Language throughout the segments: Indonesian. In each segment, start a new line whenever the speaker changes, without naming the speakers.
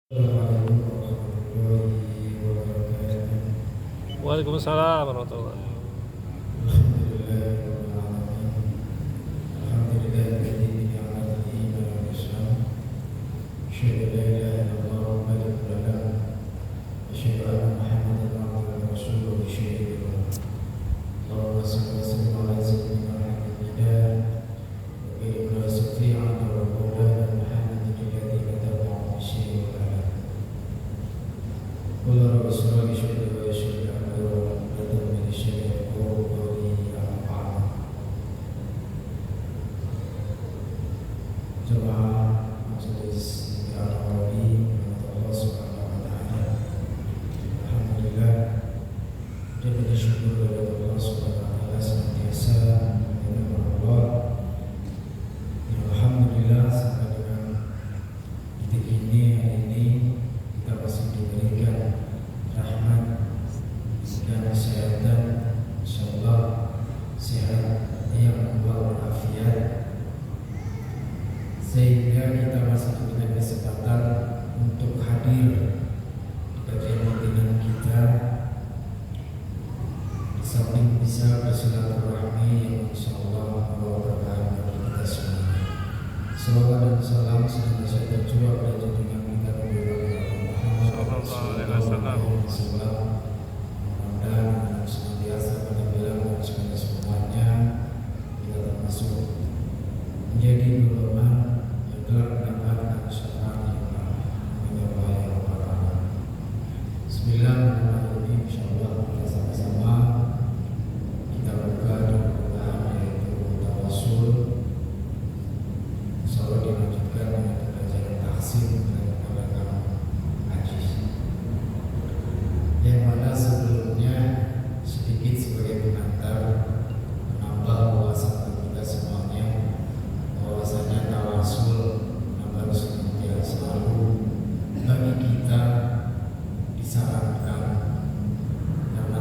Assalamualaikum warahmatullahi wabarakatuh.
Waalaikumsalam warahmatullahi wabarakatuh.
Alhamdulillahirabbil alamin. Alhamdulillahilladzi bi ni'matihi ala al-Islam. Asyhadu an la ilaha illallah wahdahu la syarika lahu. Asyhadu anna Muhammadan abduhu wa rasuluhu syahidul lahu. Allahumma shalli wa sallim ala sayyidina Muhammadin wa ala sayyidina wa maulana Muhammadin alladzi katabahu syai'un ala. Qul rabbi shrah li sadri wa yassir li amri wahlul 'uqdatam min lisani yafqahu qawli. Amma ba'd. Jemaah majelis Al-Arabi Allah Subhanahu wa taala. Alhamdulillah, kita bersyukur kepada Allah Subhanahu wa taala senantiasa menyembah Allah. Alhamdulillah sampai dengan detik ini, hari ini kita masih diberikan rahmat dan kesehatan, insyaallah sehat yang walafiat, sehingga kita masih diberikan kesempatan untuk hadir di kajian rutin kita, di samping bisa bersilaturahmi yang insyaallah membawa berkah bagi kita semua. Salawat dan salam senantiasa tercurah pada junjungan kita Nabi Muhammad sallallahu alaihi wasallam. Mudah-mudahan senantiasa pada beliau dan segala semuanya kita termasuk menjadi golongan yang telah mendapatkan syafaat yang menyembah ya Rabbal alamin. Bismillahirrahmanirrahim. Insyaallah kita sama-sama kita buka dengan doa yaitu tawassul. Insyaallah dilanjutkan dengan pelajaran tahsin dan penerapan haji, yang mana sebelumnya sedikit sebagai pengantar menambah wawasan kita semuanya, bahwasanya tawasul harus selalu bagi kita disarankan, karena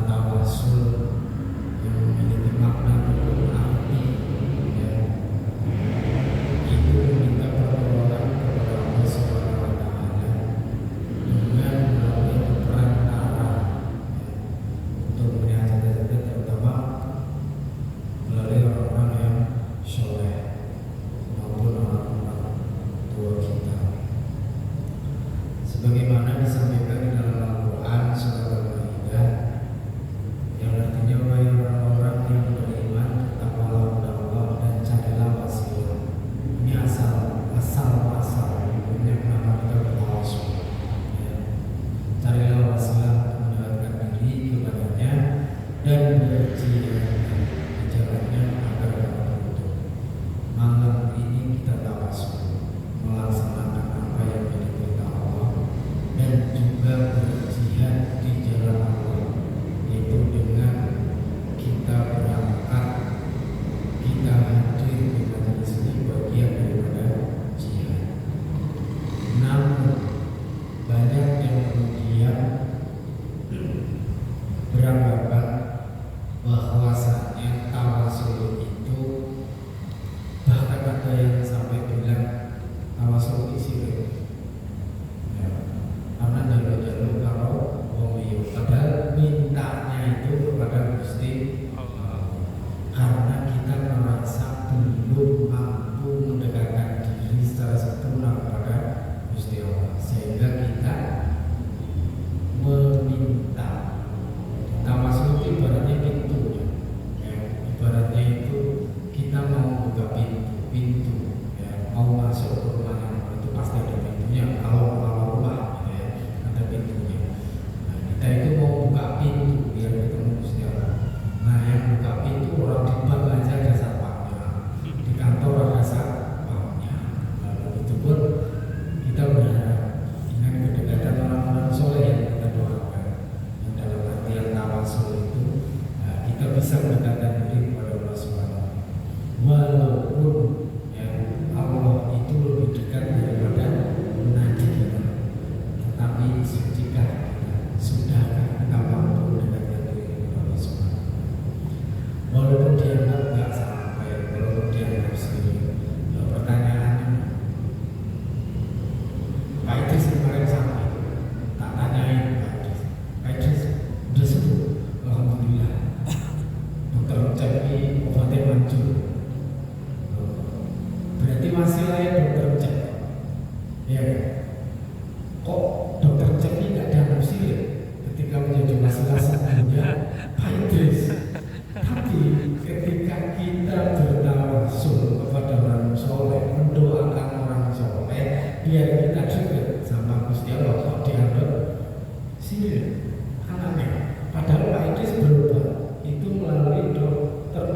Sini kan aneh. Padahal Pak Idris berubah itu melalui dokter,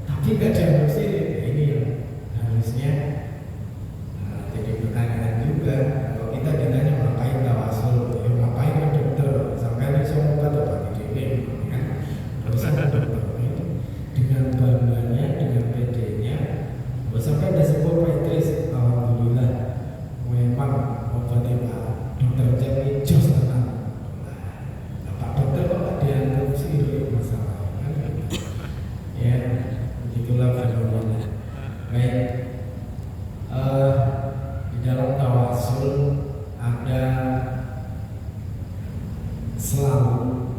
tapi nggak dianggap sirik. Nah, ini yang harusnya jadi pertanyaan juga. Kalau kita ditanya ngapain tawasul, ya ngapain ke dokter, sampai ada semua obat apa gitu kan? Harus ke dokter. Dengan bangganya, dengan PD-nya, sampai ada sebuah Pak Idris, alhamdulillah, memang obatnya Pak dokter jadi jos tenang. Nah, Pak dokter kok nggak dianggap sirik masalah kan? Ya, begitulah fenomena. Baik, di dalam tawasul ada selalu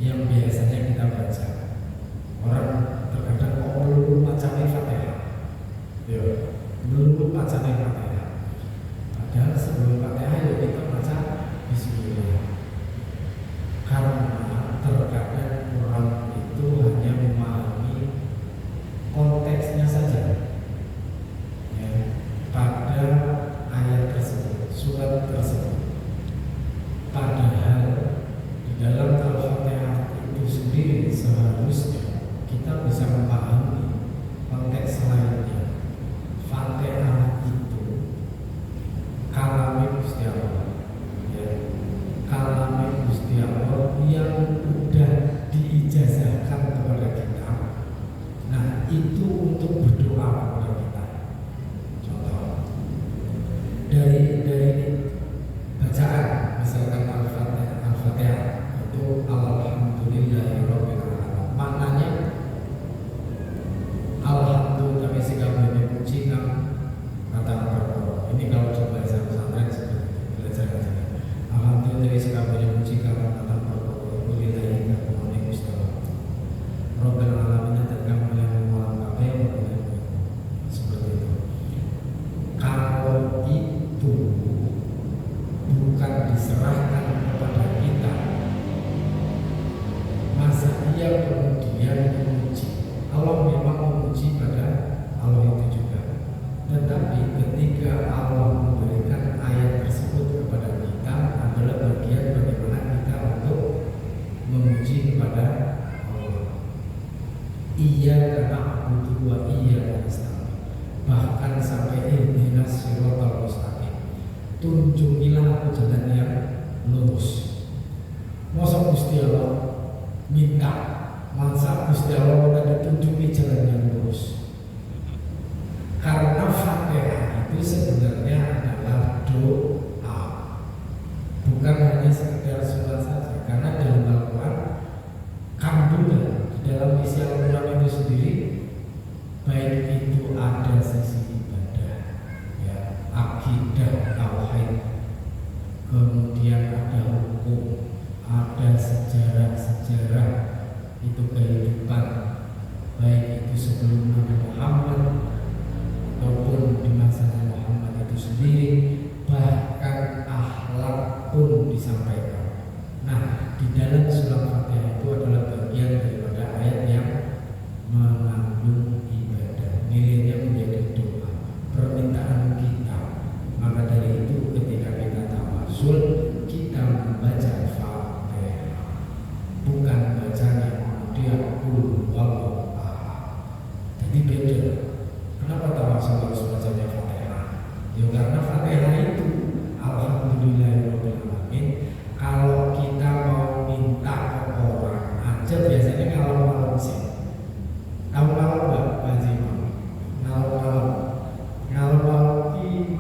yang biasanya kita baca. Orang terkadang kok melulu macamnya Fatihah, ya, melulu macamnya Fatihah. Padahal sebelum Fatihah ya kita baca Bismillah. Karena terkadang orang itu hanya memahami konteksnya saja, ya, pada ayat tersebut, surat tersebut. Padahal di dalam Al-Fatihah itu sendiri seharusnya kita bisa memahami konteks lainnya. Fatihah itu kalamnya Gusti Allah, ya, kalamnya Gusti Allah yang sudah diijazahkan kepada kita. Nah, itu untuk berdoa kepada kita. Contoh dari bacaan, misalkan Al-Fatihah itu alhamdulillahirabbil alamin. Maknanya alhamdulillah tapi sikapnya puji kata perkara. Ini kalau coba bahasa pesantren seperti itu, belajar aja. Alhamdulillah sikapnya puji kata perkara. Billahi ta'ala Mustafa. Rabbil alamin dan kami yang mengabdi seperti itu. Kalau itu bukan diserahkan kepada kita, masa dia kemudian memuji. Allah memang memuji pada Allah itu juga. Tetapi ketika Allah memberikan ayat tersebut kepada kita adalah bagian bagaimana kita untuk memuji kepada Allah. Iya karena aku wa iya nasta'in. Bahkan sampai ihdinas siratal mustaqim. Tunjukilah aku jalan yang lurus. Masa Gusti Allah minta, masa Gusti Allah minta ditunjuki jalan yang lurus. Karena Fatihah itu sebenarnya adalah doa, bukan hanya sekedar surat saja. Karena dalam Al-Quran, kandungan di dalam isi Al-Quran itu sendiri, baik itu ada sisi ibadah, ya, akidah, tauhid, kemudian ada hukum, ada sejarah-sejarah, itu kehidupan, baik itu sebelum Nabi Muhammad ataupun di masa Muhammad itu sendiri, bahkan akhlak pun disampaikan. Nah, di dalam surat Fatihah itu adalah bagian daripada ayat yang mengandung ibadah, nilainya menjadi doa, permintaan kita. Maka dari itu ketika kita tawasul, kita membaca Fatihah, bukan bacanya kemudian qul huwallahu ahad. Jadi beda. Kenapa tawasul harus bacanya Fatihah? Ya karena Fatihah itu alhamdulillahirabbil alamin. Kalau kita mau minta ke orang aja biasanya kalau sih. Kalau enggak wajib. Kalau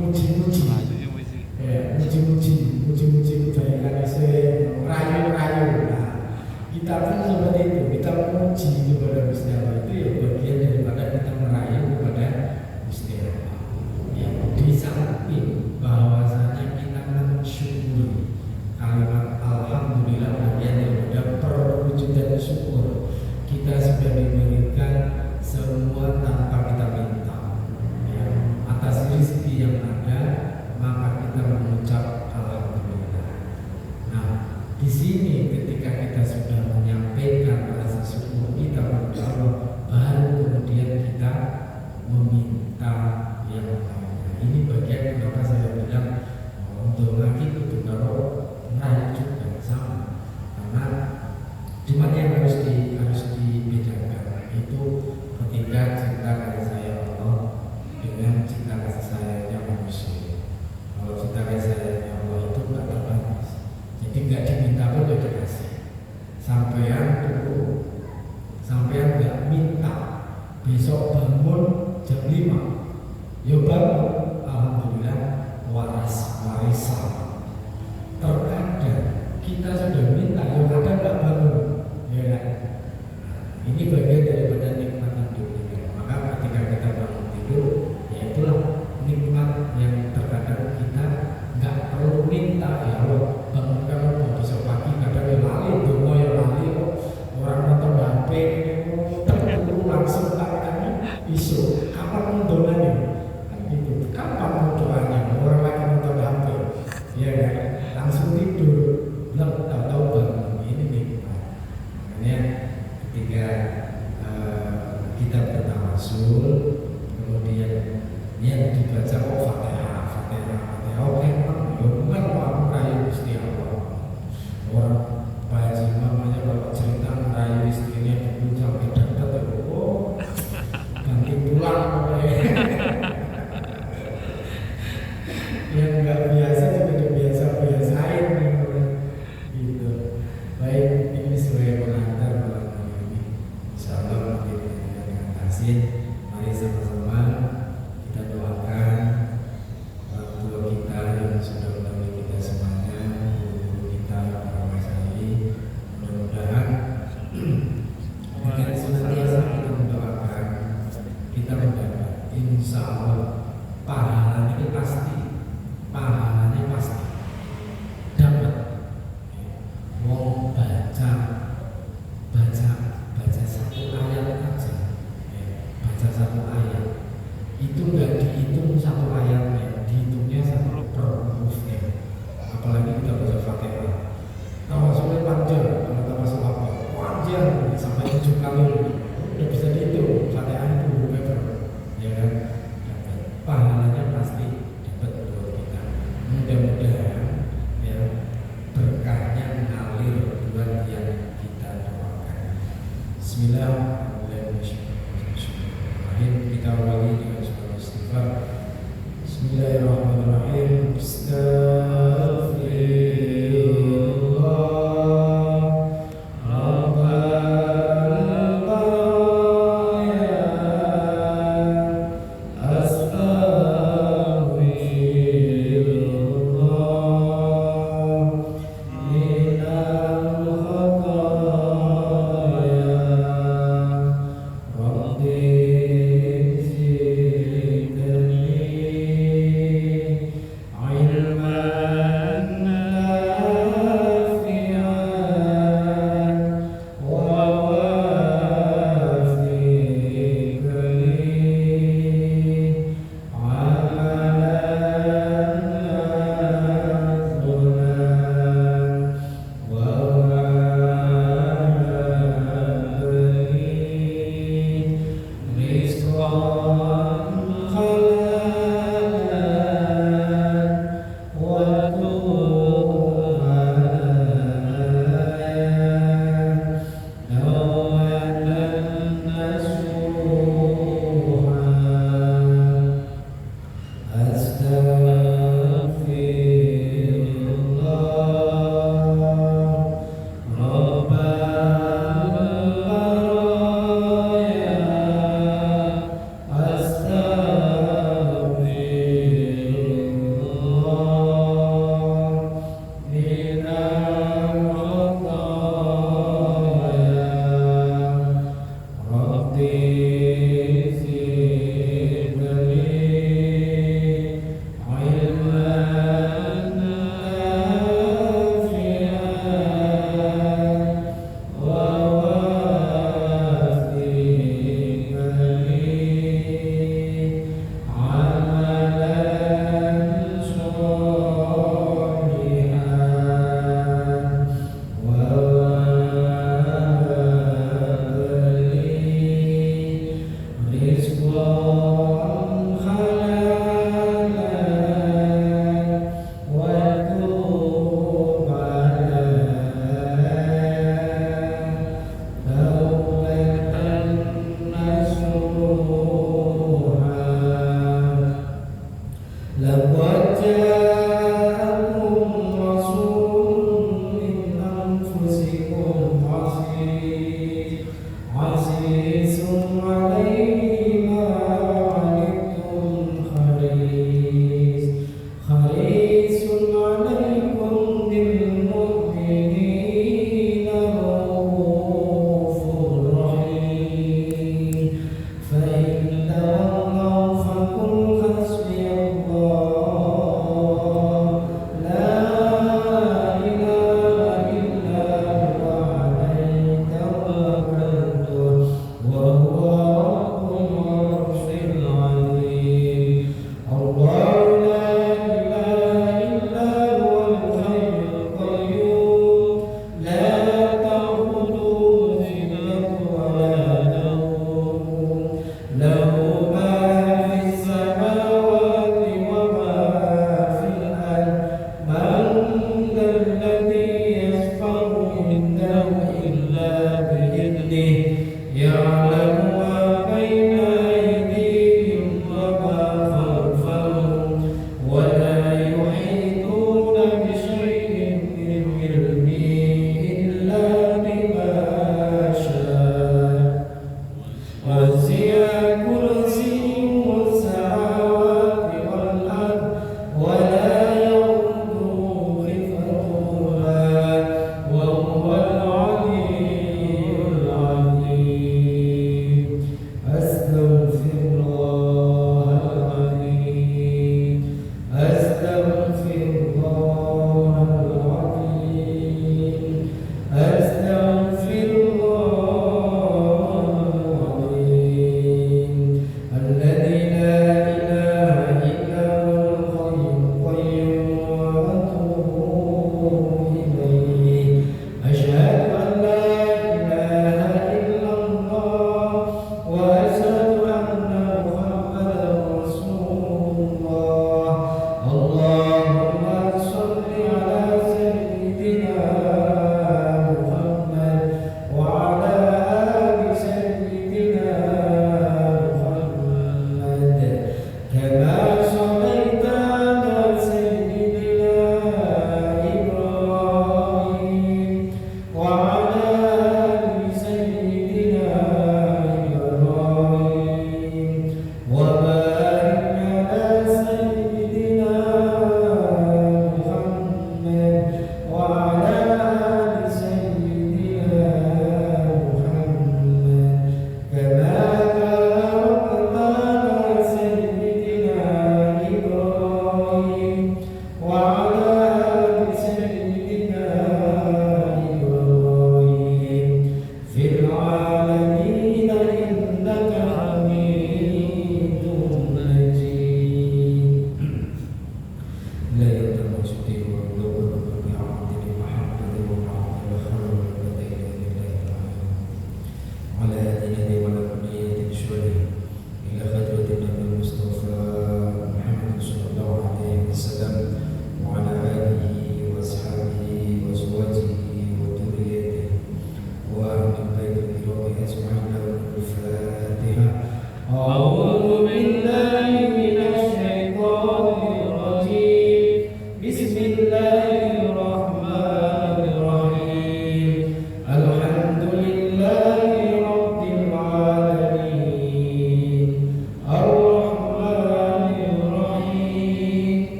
muji-muji. Ya, muji-muji kebaikan rayu-rayu. Nah, kita pun seperti itu. Kita memuji kepada Gusti Allah itu ya bagian daripada kita merayu kepada Gusti Allah. Ya, di samping bahwasanya kita mensyukuri kalimat alhamdulillah bagian daripada perwujudan syukur. Kita sudah diberikan semua tanpa kita minta, ya, atas rezeki yang ada, maka kita mengucap alhamdulillah. Nah, di sini ketika kita sudah menyampaikan rasa syukur kita kepada Allah, baru kemudian kita meminta yang lainnya. Ini bagian kenapa saya bilang untuk lagi itu kalau naik juga Cuma yang harus dibedakan itu ketika cinta kasih sayang Allah dengan cinta kasih sayangnya manusia. Kalau cinta kasih sayangnya Allah itu nggak terbatas, jadi nggak diminta pun udah dikasih. Sampean nggak minta besok bangun jam 5, ya bangun, alhamdulillah warisan. Terkadang kita sudah minta, ya kadang nggak bangun, ya kan? Ini bagian daripada nikmat hidup ini. Maka ketika kita bangun tidur, ya itulah nikmat yang terkadang kita nggak perlu minta, ya Allah bangunkan aku besok pagi. Kadang ya lali, dungo ya lali, orang nonton HP, terlalu langsung tangannya isu. Kapan mendoanya? Kan gitu. Kapan mau doanya? Orang lagi nonton HP, ya kan? Langsung tidur, belum tahu bangun. Ini nikmat. Makanya ketika kita bertawasul, kemudian yang dibaca Fatihah, oke, bukan aku rayu Gusti Allah. Orang Pak Haji mamanya kalau cerita merayu istrinya dulu sampai dapat, ganti pulang yang nggak biasa juga dibiasa-biasain gitu. Baik, ini sebagai pengantar malam hari ini. Insyaallah nanti kita ngatasin. Mari sama-sama kita doakan orang tua kita yang sudah mendahului kita semuanya, guru-guru kita, para masyayikh. Mudah-mudahan dengan senantiasa kita mendoakan, kita mendapat insya Allah pahalanya pasti dapat. Mau baca satu ayat aja, baca satu ayat itu nggak dihitung satu ayatnya, dihitungnya satu per hurufnya. Apalagi kita baca Fatihah, tawasulnya panjang. Kalau tawasul apa panjang sampai 7 kali, udah bisa dihitung. Fatihah itu hurufnya ya kan, pahalanya pasti dapat buat kita. Mudah-mudahan ya berkahnya mengalir buat yang kita doakan. Bismillahirrahmanirrahim. Kita awali dengan surah istighfar. Bismillahirrahmanirrahim.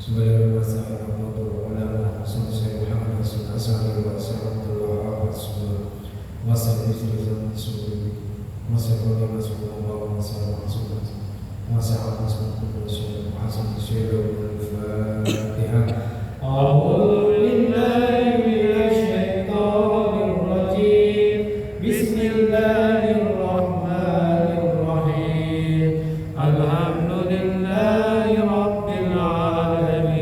Sebagai masa Abdul Ulama Samsul Muhammad Asari wa Sa'adul Wahab Rasul Masa Islam Rasul Masa Kuala Masuk Allah Masa Rasul Masa Rasul Rasul Hasan Syirul Al-Fatihah. A'udzu billahi minasy syaithanir rajim. Bismillahirrahmanirrahim. Alhamdulillahi rabbil alamin.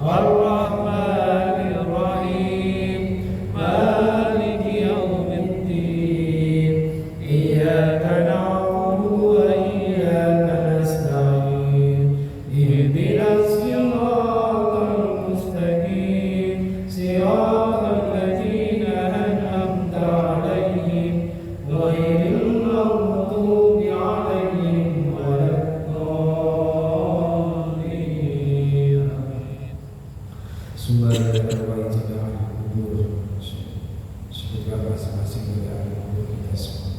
Ar-Rahmanir Rahim. Maliki yaumiddin. Iyyaka na'budu wa iyyaka nasta'in. Ihdinas siratal mustaqim. Siratal ladzina an'amta 'alaihim ghairil maghdubi 'alaihim waladdallin. Sumber dari jemaah kubur semoga masing-masing dari ahli kubur kita semua.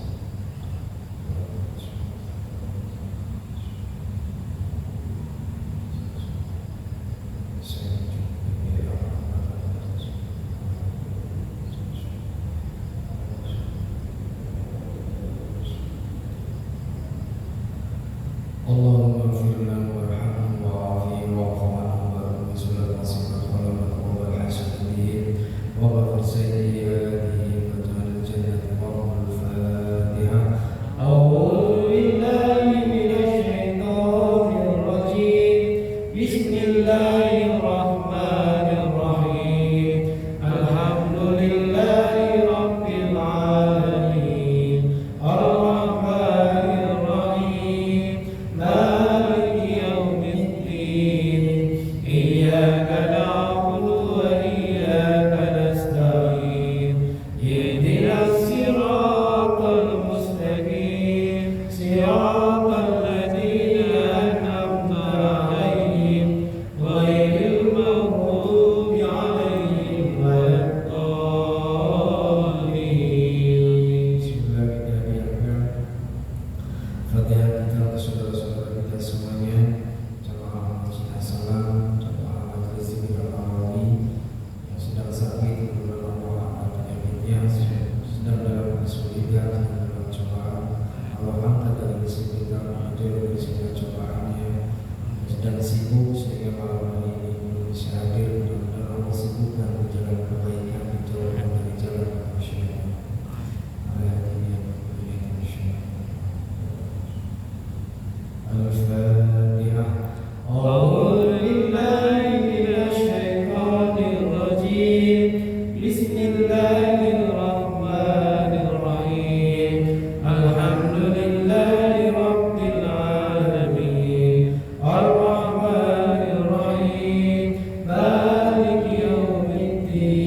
Allahumma ighfir lana warhamna wa'afina wa'fu 'anna wa bisulal wasifat wa la taqabbal hasanatihim wa ghfir sayyi'atihim wa adkhilna jannata qawmul Fatihah. A'udzu billahi minasy syaithanir rajim. Bismillahirrahmanirrahim. Alhamdulillahi rabbil alamin. Ar-Rahmanir Rahim. Maliki yaumiddin. Iyyaka na'budu wa iyyaka nasta'in. Ihdinas siratal mustaqim. Siratal ladzina an'amta 'alaihim ghairil maghdubi 'alaihim waladdallin. Bismillahirrahmanirrahim. Fatihah kita untuk saudara-saudara kita semuanya. Jamaah Masjid Salam, jamaah Majelis Zikir Al-Arabi yang sedang sakit beberapa Allah penyakitnya, sedang dalam kesulitan, sedang dalam cobaan. Allah angkat dari kesulitan, jauh dari segala cobaannya. Sedang sibuk sehingga malam hari ini belum bisa hadir. Mudah-mudahan Allah sibukkan di jalan kebaikan, dijauhkan dari jalan kesyirikan. Al-Fatihah. A'udzu billahi minasy syaithanir rajim. Bismillahirrahmanirrahim. Alhamdulillahi rabbil alamin. Ar-Rahmanir Rahim. Maliki yaumiddin.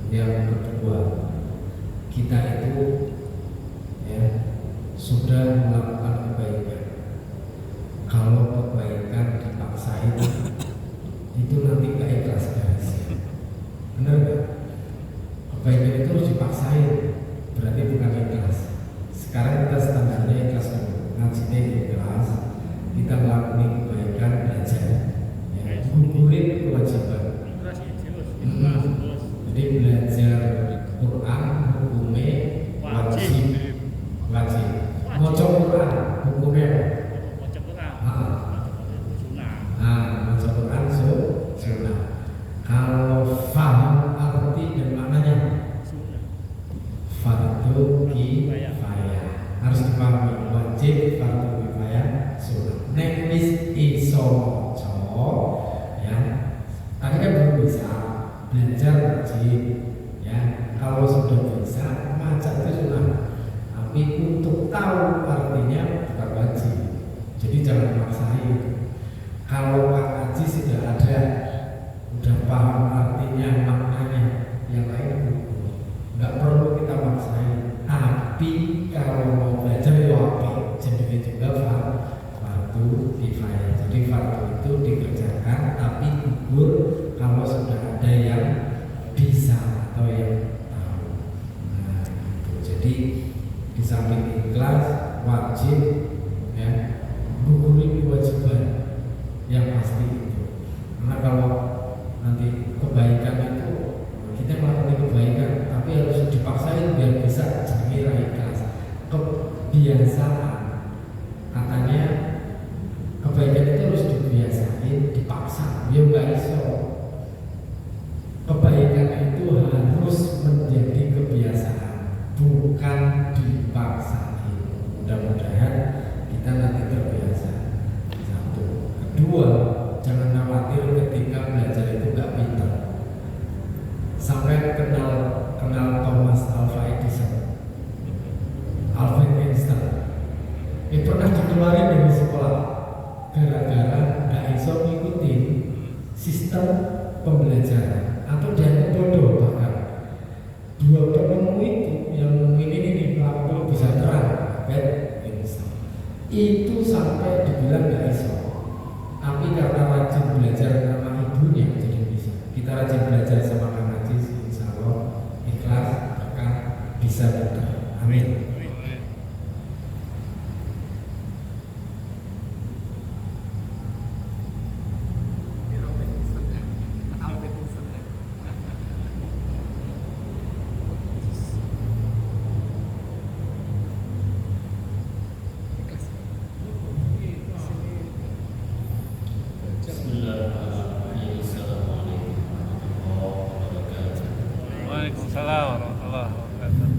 Yang kedua, kita itu ya sudah melakukan kebaikan. Kalau kebaikan dipaksain itu nanti gak ikhlas garisnya. Benar gak? Kebaikan itu harus dipaksain, berarti bukan ikhlas. Sekarang kita standarnya ikhlas dulu, ngajinya ikhlas, kita melakukan kebaikan belajar, ya, gugurin kewajiban. Jadi belajar Quran hukumnya wajib. Maca Quran hukumnya maca Quran sunnah. Kalau faham arti dan maknanya fardu kifayah, harus dipahami wajib, fardu kifayah, sunnah. Nek wis iso maca ya, tadi kan belum bisa belajar wajib ya. Kalau sudah bisa maca itu sunnah, tapi untuk tahu artinya bukan wajib. Jadi jangan maksain. Kalau Pak Haji sudah ada, udah paham artinya, maknanya, yang lain nggak perlu kita maksain. Tapi kalau mau belajar ya oke, jadi juga fardu kifayah. Jadi fardu itu dikerjakan, tapi gugur kalau sudah ada yang bisa atau yang tahu. Nah, gitu. Jadi di samping ikhlas wajib ya, gugurin kewajiban yang pasti itu. Karena kalau nanti kebaikan itu kita melakukan kebaikan, tapi harus dipaksain biar bisa jadi ikhlas. Kebiasaan, katanya kebaikan itu harus dibiasain, dipaksa, ya nggak iso. Kebaikan itu harus menjadi kebiasaan, bukan dipaksain. Mudah-mudahan kita nanti terbiasa. Satu. Kedua, jangan khawatir ketika belajar itu gak pintar. Sampai kenal Thomas Alva Edison, Albert Einstein, pernah dikeluarin dari sekolah gara-gara gak bisa mengikuti sistem pembelajaran atau dianggap bodoh. Bahkan dua penemu itu yang ini lampu bisa terang, Albert Einstein itu sampai dibilang gak bisa. Tapi karena rajin belajar sama ibunya jadi bisa. Kita rajin belajar sama Kang Najis, insya Allah ikhlas akan bisa betul. Amin.
Waalaikumsalam warahmatullahi wabarakatuh.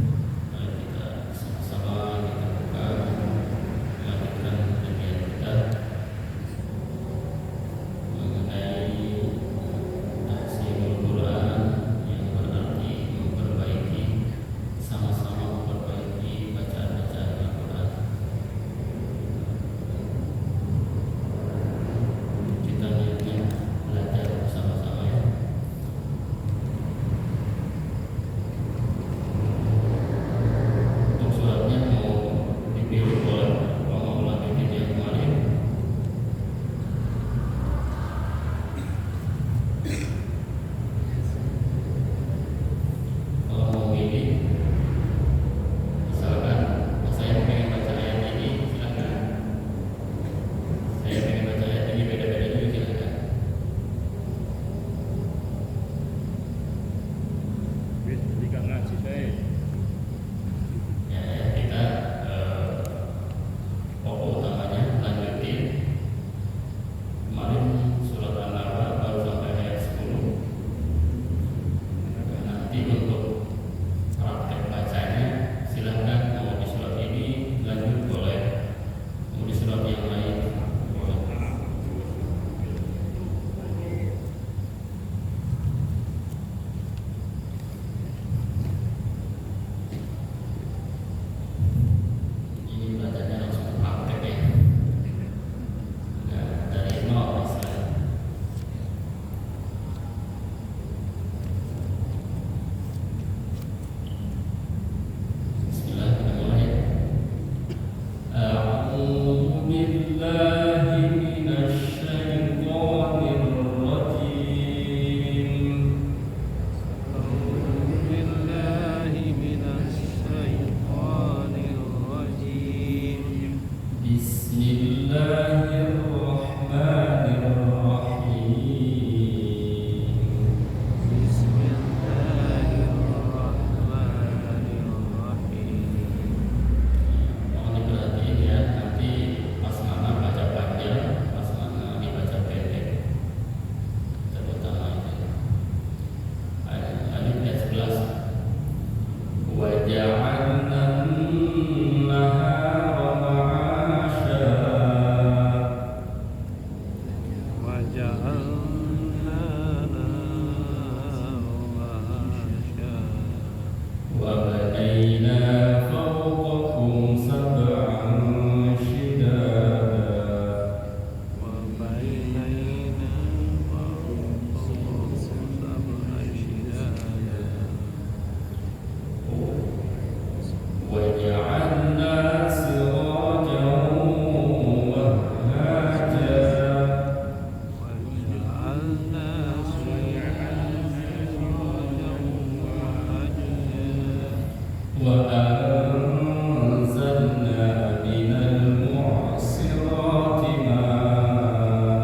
وأنزلنا من المعصرات ماء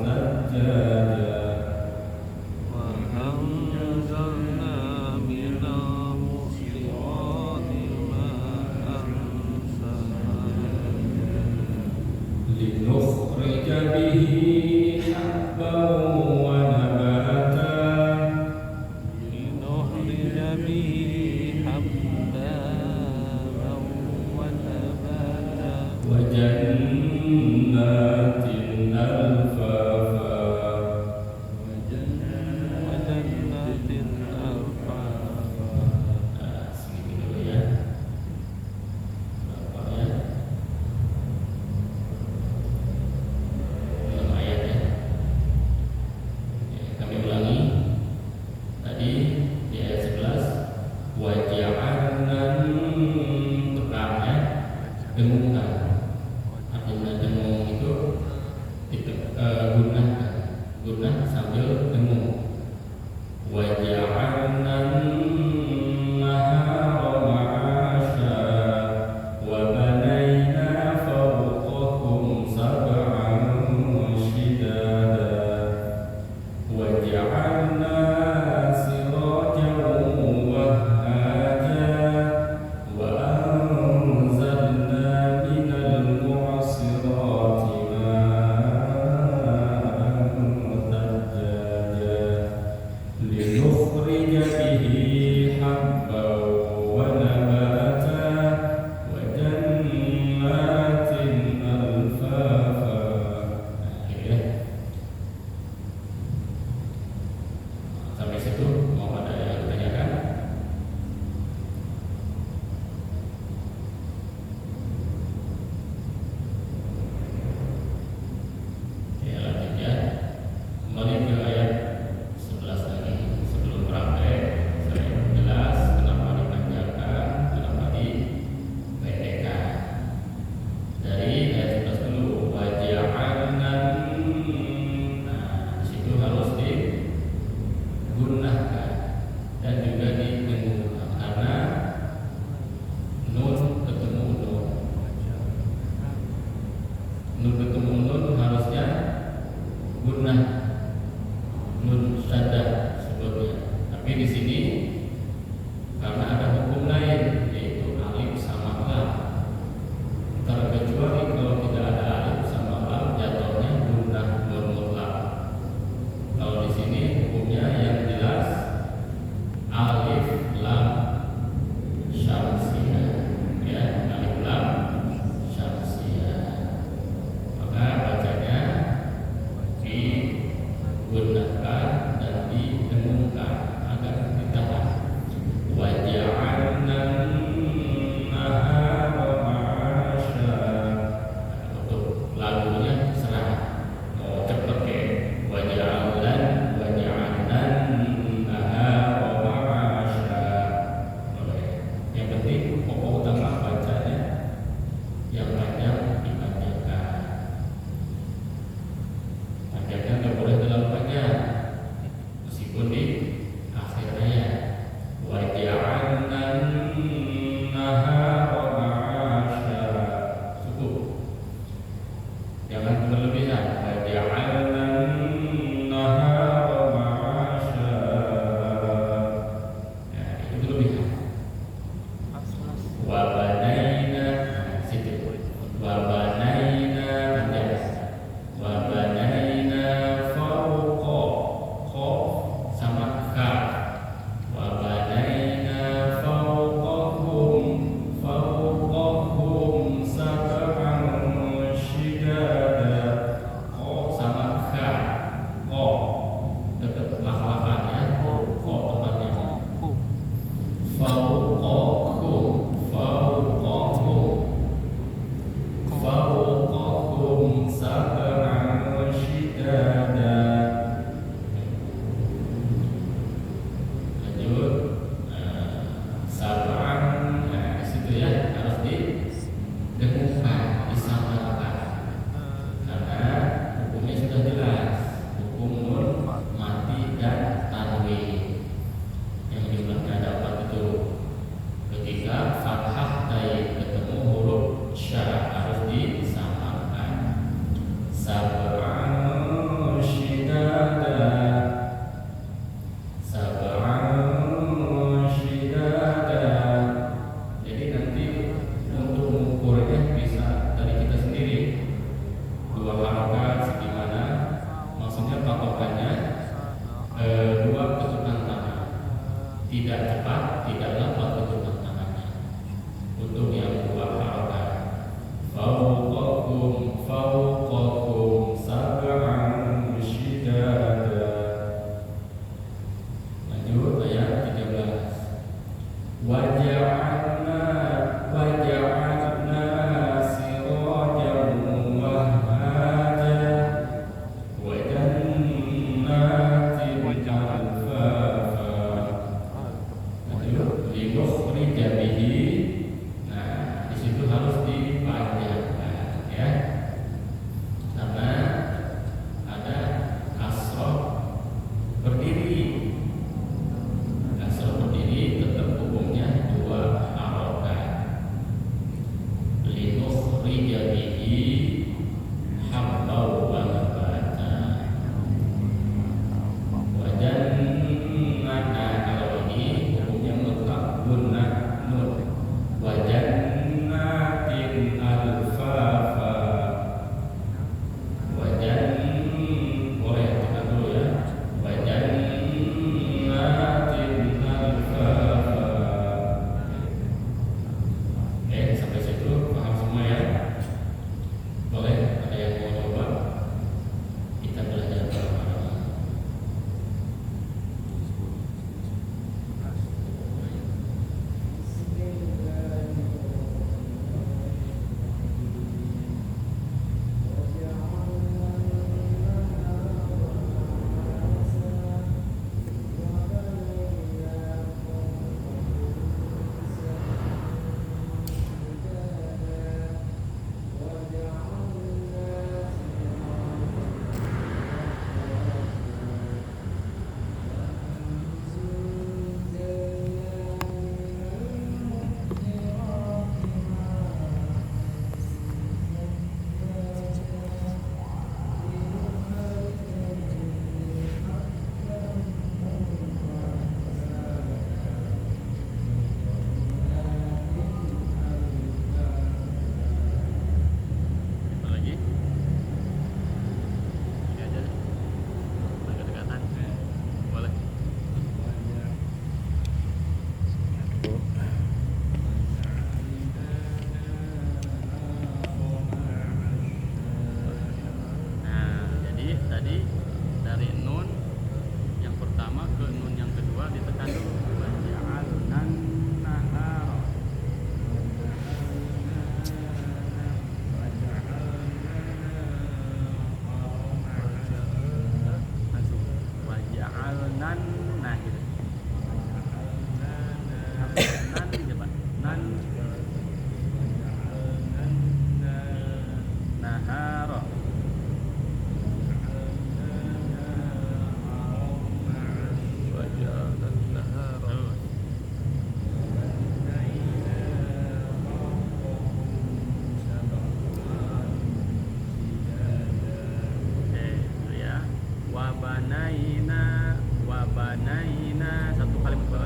ثجاجا
وأنزلنا من المعصرات ماء ثجاجا
لنخرج به حبا ونباتا
لنخرج به حبا ونباتا
وجنات ألفافا
وجنات ألفافا.
Nah, segitu dulu ya. Berapa ya? 6 ayat ya. Oke, kami ulangi. Tadi di ayat 11 waja'alnan tekan ya. Dengungkan. Artinya dengung itu gunah sambil dengung. وَجَعَلْنَا النَّهَارَ مَعَاشًا وَبَنَيْنَا فَوْقَكُمْ سَبْعًا شِدَادًا وَجَعَلْنَا سِرَاجًا وَهَّاجًا وَأَنزَلْنَا مِنَ الْمُعْصِرَاتِ مَاءً ثَجَّاجًا لنخرج به حبا ونباتا وجنات ألفافا. Ya. Sampai situ mau ada yang ditanyakan? Ya, lanjut ya. Kembali ke ayat 11 lagi. Sebelum praktek saya jelas kenapa dipanjangkan, kenapa dipendekkan. Dari ayat 11 dulu waja'alnan. Nah, di situ harus digunakan dan juga didengungkan karena nun ketemu nun. Nun ketemu nun harusnya gunah. Nun syaddah sebutnya. Tapi di sini karena ada hukum lain yaitu alif sama lam. Terkecuali kalau tidak ada alif sama lam jatuhnya gunah nun mutlak. Kalau di sini hukumnya yang jelas alif lam syamsiyah ya, alif lam syamsiyah. Maka bacanya digunakan dan didengungkan agar ditahan. Waja'alna an-nahara ma'asha. Untuk lagunya serah mau cepet kayak waja'alna an-nahara ma'asha. Yang penting pokok utama bacanya yang panjang dipanjangkan. Panjangnya nggak boleh terlalu panjang.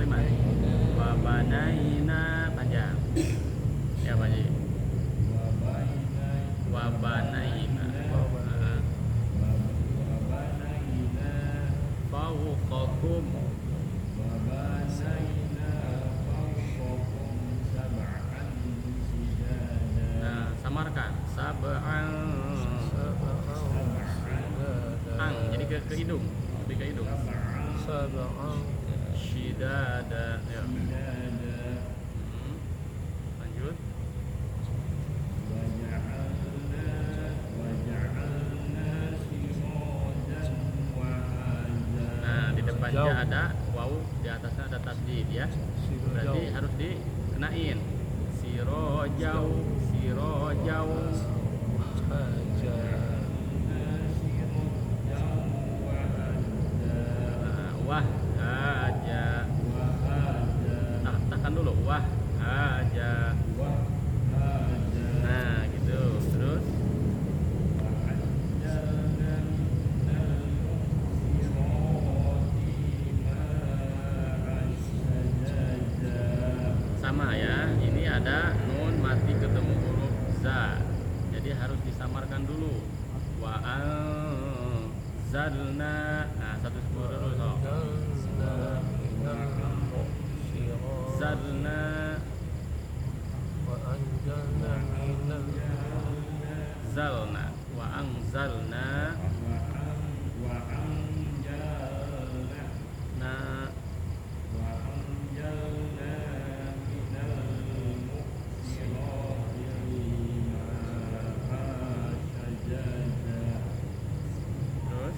kalimat. Wa banaina panjang. Ya Pak Ji. Wa banaina. Fawqakum. Nah, samarkan. Sab'an. Ang, jadi ke hidung, lebih ke hidung. Shidada. Ya. Lanjut. Nah, di depannya ada waw, di atasnya ada tasdid ya. Berarti harus dikenain. Sirojau, sirojau. Wah aja. Tekan dulu. Wah aja. Nah, gitu. Terus sama ya. Ini ada nun mati ketemu huruf za. Jadi harus disamarkan dulu. Wa anzalna. Nah, satu sepuluh dulu so. Zalna. Zalna. Wa anzalna. Nah. Terus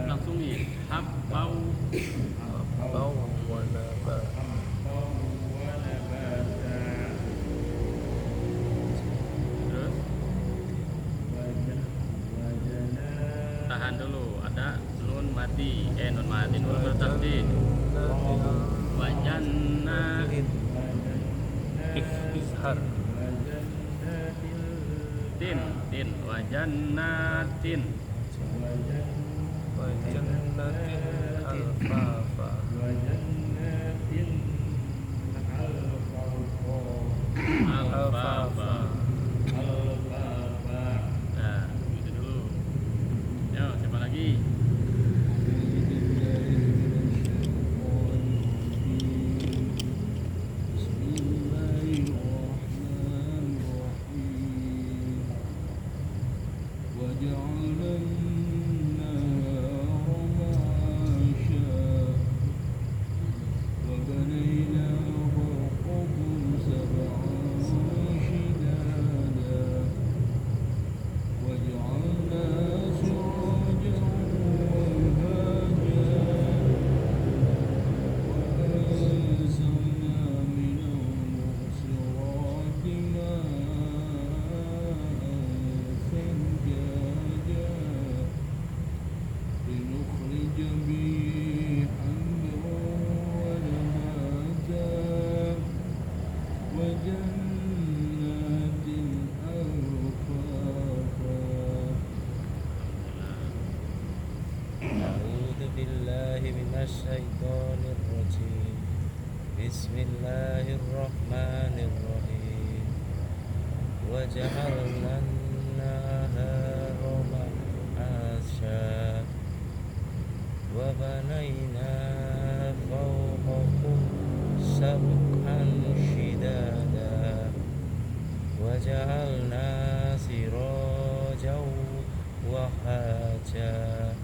langsung nih habbau. Terus tahan dulu, ada nun mati, nun bertasdid. Wajanna tin wajannatin. Alfafa. Nah, gitu dulu. Yo, siapa lagi?
Minasyaitonirrajim. Bismillahirrahmanirrahim. Wa ja'alna an-nahara ma'asha wa banayna fawqakum sab'an shidada wa ja'alna sirajan wa haja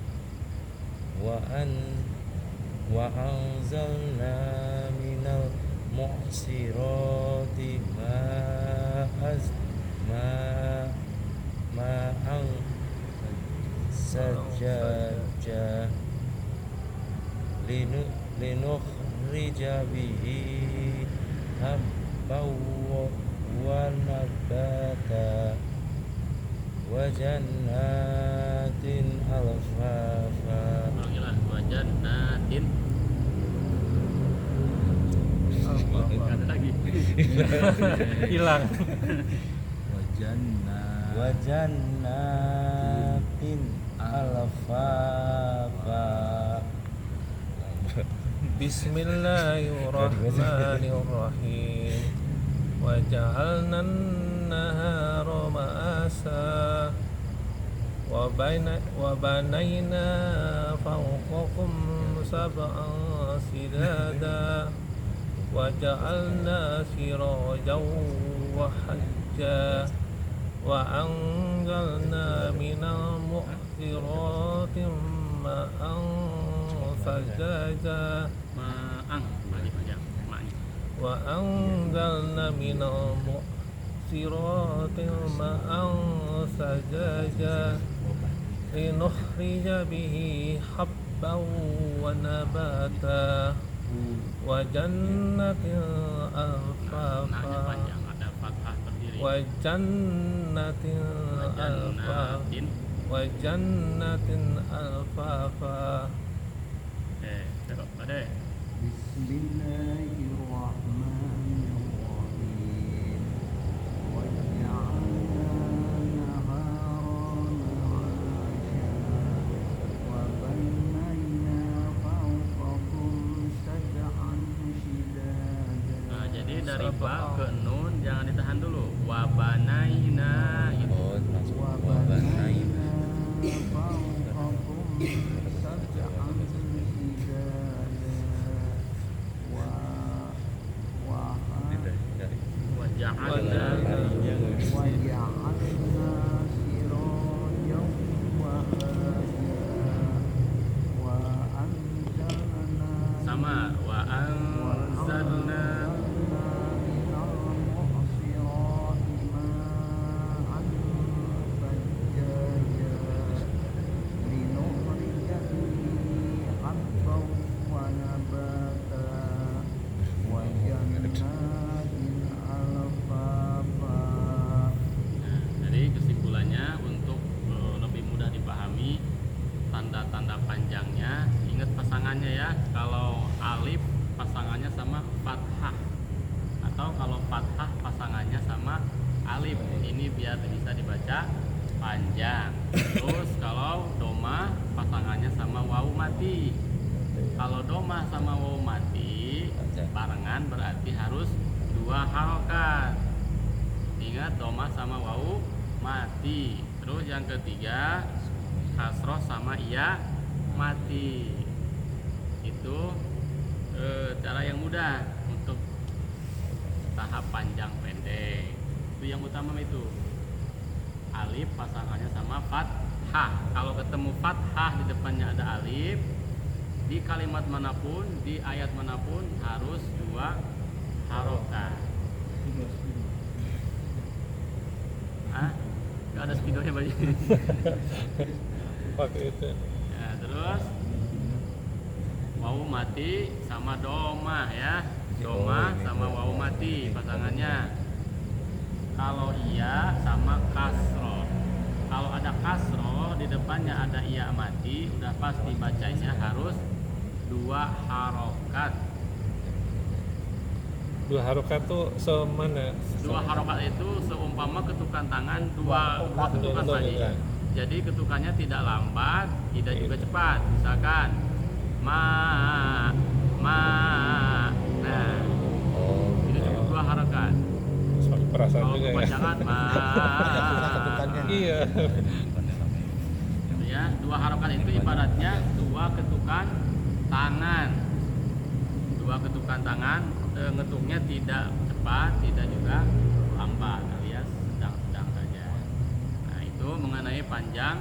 wa anzalna minal mu'sirati ma'an sajjaja linukhrija bihi habban wa nabata wa jannatin alfafa.
Wajannatin. Nggak ada lagi.
Hilang.
Wajanna
wa jannatin alfafa.
Bismillahirrahmanirrahim. Wa ja'alna an-nahara ma'asa wa banayna fawqakum sab'an sidada wa ja'alna sirajan wa hajja wa anzalna minal mu'thirati ma'an sajaja wa anzalna minal mu'thirati ma'an sajaja linukhrija bihi habban wa nabata wa jannatin alfafa wa jannatin alfafa wa jannatin alfafa.
Terus pada
Bismillahirrahmanirrahim. Wa ja'alna nahara ma'asha wa banayna fawqakum sab'an shidada.
jadi dari ba ke nun jangan ditahan dulu. Wabanaina gitu.
Oh, langsung wa banayna.
Fawqakum sab'an shidada
Waja'alna sama wa anzalna Jadi kesimpulannya untuk lebih mudah dipahami tanda-tanda panjangnya, ingat pasangannya ya. Kalau alif pasangannya sama fathah, atau kalau fathah pasangannya sama alif. Ini biar bisa dibaca panjang. Terus kalau doma pasangannya sama wawu mati. Kalau doma sama wawu mati barengan berarti harus 2 harokat. Ingat doma sama wawu mati. Terus yang ketiga kasroh sama iya mati. Itu cara yang mudah untuk tahap panjang pendek. Itu yang utama itu. Alif pasangannya sama fathah. Kalau ketemu fathah di depannya ada alif, di kalimat manapun, di ayat manapun harus 2 harokat. Gak ada spidolnya Pak.
Pakai itu.
Ya, terus wawu mati sama doma ya. Doma sama wawu mati pasangannya. Kalau iya sama kasroh. Kalau ada kasroh di depannya ada iya mati, udah pasti bacanya harus 2 harokat.
2 harokat tuh semana?
2 harokat itu seumpama ketukan tangan 2 ketukan tadi. Jadi ketukannya tidak lambat, tidak juga cepat. Misalkan ma. Nah, itu juga 2 harokat.
Perasaan
Kalau
juga ya.
kepanjangan ma.
Iya.
Gitu ya, 2 harokat itu ibaratnya 2 ketukan tangan. 2 ketukan tangan, ngetuknya tidak cepat, tidak juga lambat, alias sedang-sedang saja. Nah, itu mengenai panjang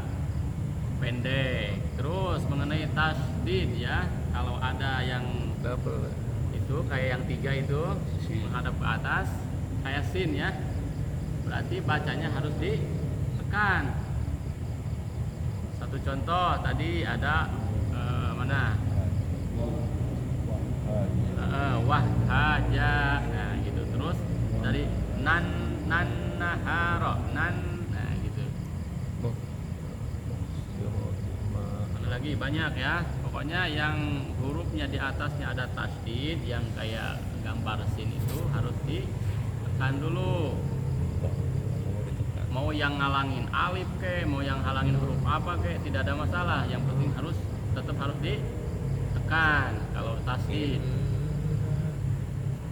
pendek. Terus mengenai tasdid ya, kalau ada yang
Double.
itu kayak yang 3 itu menghadap ke atas kayak sin ya, berarti bacanya harus ditekan. Satu contoh tadi ada mana wahhaja, nah gitu. Terus dari naharo nah gitu. Ada lagi banyak ya, pokoknya yang hurufnya di atasnya ada tasdid yang kayak gambar sin itu harus ditekan dulu. Mau yang ngalangin alif ke, mau yang halangin huruf apa ke, tidak ada masalah. Yang penting tetap harus ditekan kalau tasdid.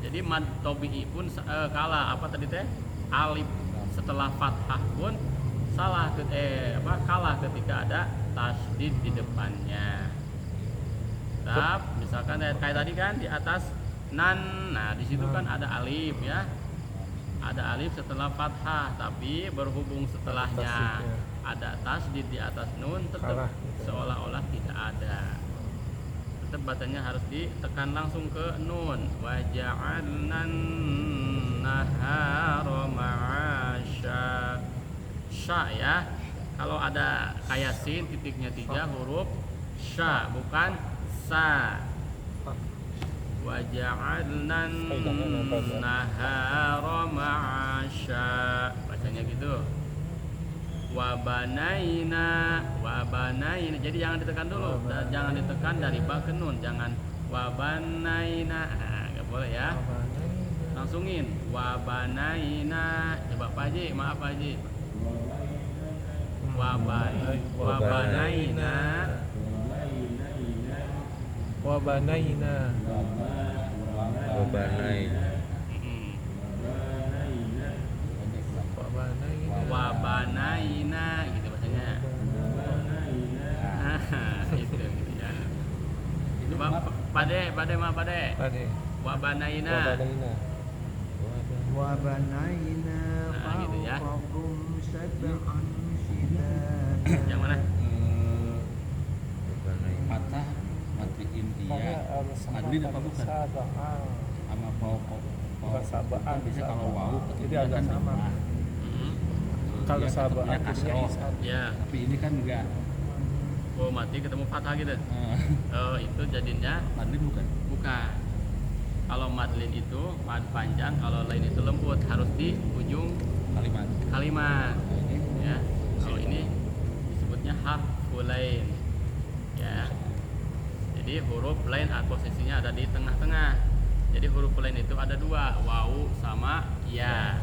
Jadi mad tabi'i pun kalah apa tadi teh? Alif setelah fathah pun kalah ketika ada tasdid di depannya. Misalkan kayak tadi kan di atas nan, nah di situ kan ada alif ya, ada alif setelah fathah, tapi berhubung setelahnya ada tasdid di atas nun, tetap seolah-olah tidak ada. Tetap bacanya harus ditekan langsung ke nun. Wa ja'alnan nahara ma'asya. Sya ya. Kalau ada kayak sin titiknya 3 huruf sya, bukan sa. Wa ja'alnan nahara ma'asya. Bacanya gitu. Wa banaina. Jadi jangan ditekan dulu, jangan ditekan dari ba ke nun, jangan wa banaina. Nah, enggak boleh ya. Langsungin wa banaina. Coba Pak Haji, maaf Pak Haji. Wa banaina. Wa banaina gitu bahasanya. Itu gitu ya. Coba Pade. Wa banaina.
Wa banaina
Nah, gitu ya.
fawqakum sab'an shidada.
Yang mana?
Patah mati india madlin apa bukan sama pokok kan bisa kalau wau
Jadi agak
kan
sama.
lima.
Kalau
Dia
sahabat
tetapnya kasroh.
Ya.
Tapi ini kan enggak.
Oh, mati ketemu fathah gitu. Oh, itu jadinya
Madlin bukan.
bukan. Kalau madlin itu mad panjang, kalau lain itu lembut, harus di ujung
Kalimat.
kalimat.
Nah, ini
Ya. Kalau ini disebutnya harful lain. Ya. Jadi huruf lain posisinya ada di tengah-tengah. Jadi huruf lain itu ada 2, wawu sama ya.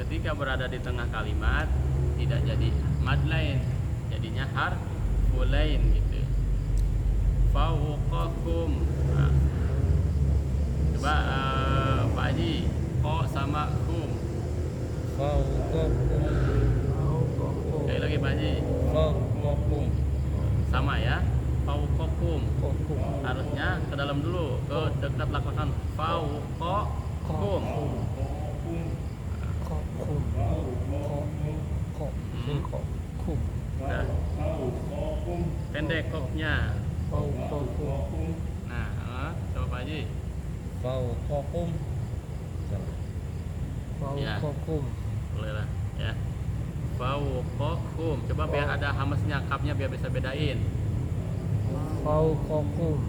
Ketika berada di tengah kalimat tidak jadi mad lain, jadinya harful lain gitu. Fawqakum. Nah. Coba Pak Haji, ko sama kum. Sekali lagi Pak Haji. Sama ya. Fawqakum. Harusnya ke dalam dulu, ke dekat lakukan fawqakum. Nah. Pendek koknya. Nah, coba Pak Haji. Ya. Boleh lah ya. Fawqakum. Coba biar ada hamesnya, kapnya biar bisa bedain.
Fauqakum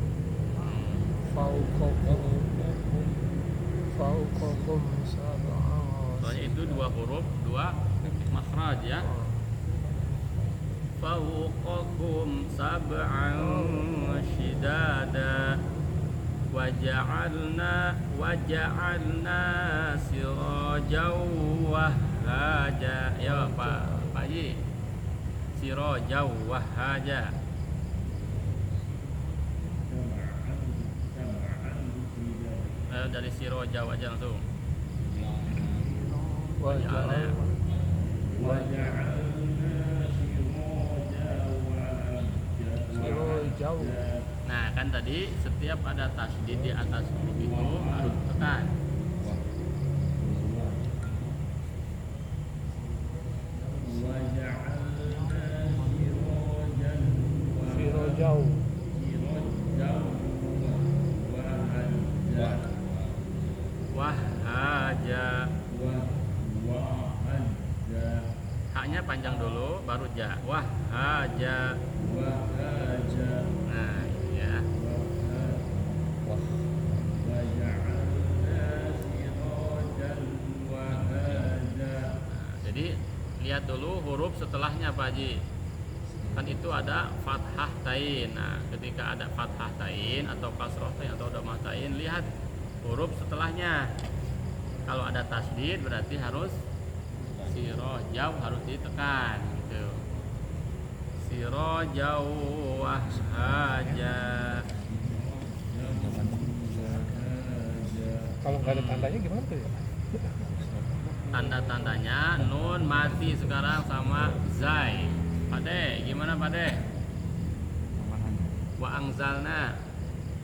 sab'an.
Soalnya itu 2 huruf, 2 makhraj ya. Fawqakum sab'an shidada waja'alna sirajan wahhaja. Ya Pak Haji, sirajan wahhaja. Dari siroja aja langsung. Waja'alna. Nah kan tadi setiap ada tasdid di atas huruf itu harus tekan. Wahhaja. Haknya panjang dulu baru ja. Wahhaja. Nah itu ya. Jadi lihat dulu huruf setelahnya Pak Haji. Kan itu ada fathah tain. Nah ketika ada fathah tain atau kasroh tain atau dhammah tain, lihat huruf setelahnya. Kalau ada tasdid berarti harus sirojau harus ditekan gitu. Sirojau wahhaja.
Kalau nggak ada tandanya gimana tuh ya?
Tanda-tandanya nun mati sekarang sama zai. Pade, gimana Pade? Wa angzalna.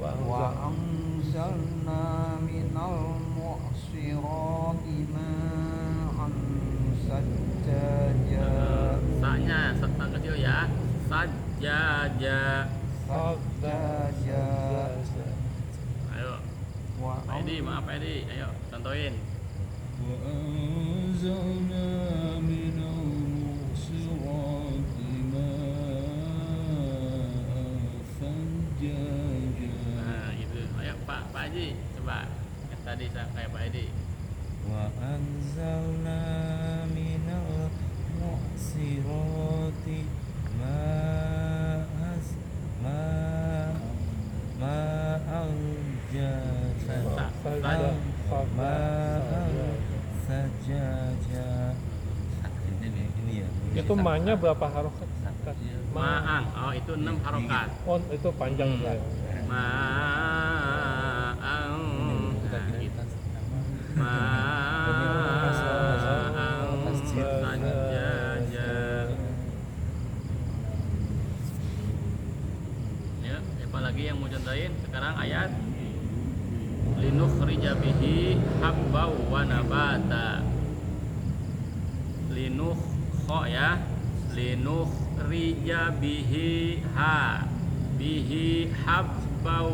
وأنزلنا من المعصرات ماء ثجاجا
Sa-nya serta kecil ya. Sajaja.
ثجاجا
Ayo. Pak Edi, maaf Pak Edi. Ayo, contohin.
وأنزلنا من المعصرات ماء ثجاجا
Nah, itu. Ayo Pak Haji, coba. Yang tadi kayak Pak Edi.
وأنزلنا من المعصرات ماء جاجا sajaja. Ini ya.
Itu ma-nya berapa harokat?
Ma'ang. Oh, itu 6 harokat.
Oh, itu panjang ya.
Ma'ang. Nah, gitu. Ma'ang sajaja. Ya, apa lagi yang mau contohin? Sekarang ayat linukhrija bihi habbau wa nabata. Linukho ya. Linukhrija bihi bihi habbau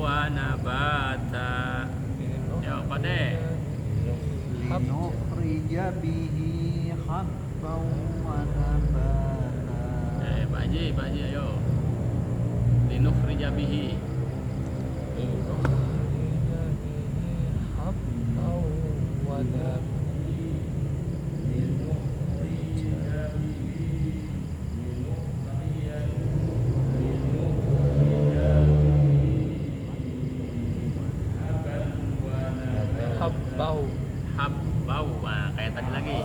wa nabata. Ya, Pade.
لنخرج به حبا ونباتا
Pak Haji, ayo. Linukhrija bihi.
Habbau.
Habbau. Nah, kayak tadi lagi.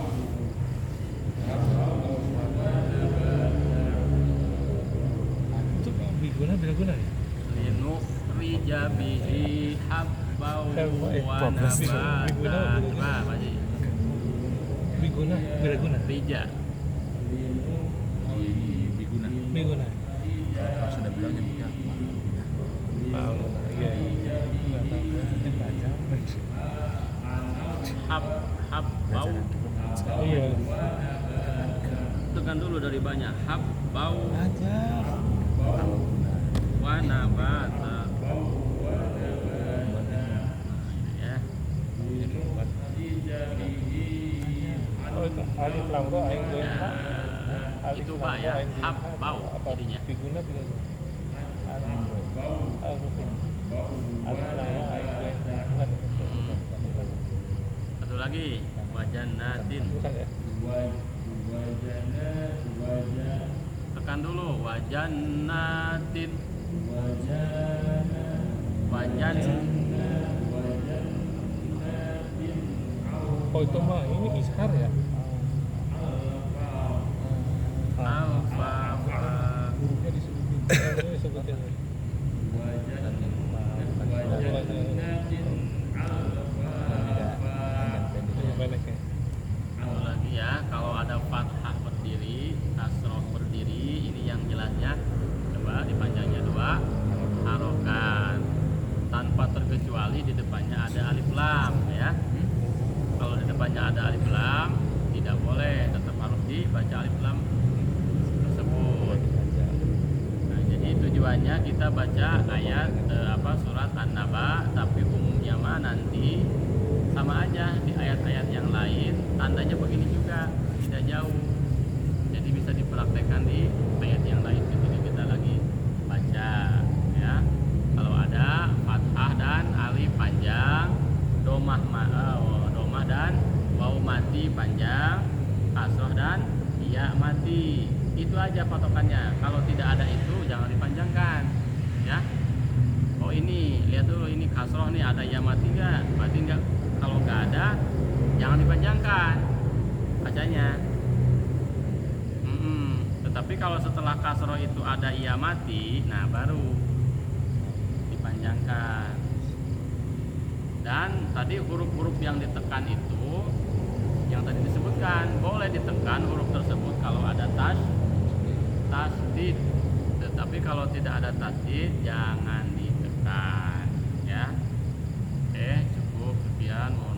Itu biguna ya?
Linukhrija bihi habbau wa
Biguna.
nabata. Coba Pak Haji.
Biguna.
Rija.
Biguna.
Sudah bilangnya bukan.
Iya.
Habbau.
Iya.
Tekan dulu dari banyak. Habbau wa nabata. Ya.
Oh, itu alif lam ra ain gue.
Itu Pak ya. Habbau jadinya.
Biguna. Alif lam ra ain gue.
Satu lagi. Wajannatin.
Bukan ya?
Tekan dulu. Wajannatin. Wajan.
Oh, itu mah ini ishar ya?
Alfafa.
Hurufnya disebutin. Disebutin. Pendek ya.
Satu lagi ya, kalau ada fathah berdiri, kasroh berdiri, ini yang jelasnya. Coba dipanjangnya 2 harokat tanpa terkecuali di depannya ada alif lam ya. Kalau di depannya ada alif lam tidak boleh, tetap harus dibaca alif lam tersebut. Nah, jadi tujuannya kita baca ayat surat An-Naba, tapi umumnya mah nanti sama aja di ayat-ayat yang lain tandanya begini juga, tidak jauh. Jadi bisa dipraktekkan di ayat yang lain ketika kita lagi baca ya. Kalau ada fathah dan alif panjang, domah dan waw mati panjang, kasroh dan ya mati. Itu aja patokannya. Kalau tidak ada itu jangan dipanjangkan ya. Oh ini lihat dulu, ini kasroh nih, ada ya mati nggak? Berarti nggak. Kalau nggak ada jangan dipanjangkan bacanya. Tapi kalau setelah kasroh itu ada ia mati, nah baru dipanjangkan. Dan tadi huruf-huruf yang ditekan itu, yang tadi disebutkan, boleh ditekan huruf tersebut kalau ada tasdid. Tetapi kalau tidak ada tasdid, jangan ditekan, ya. Oke, cukup sekian.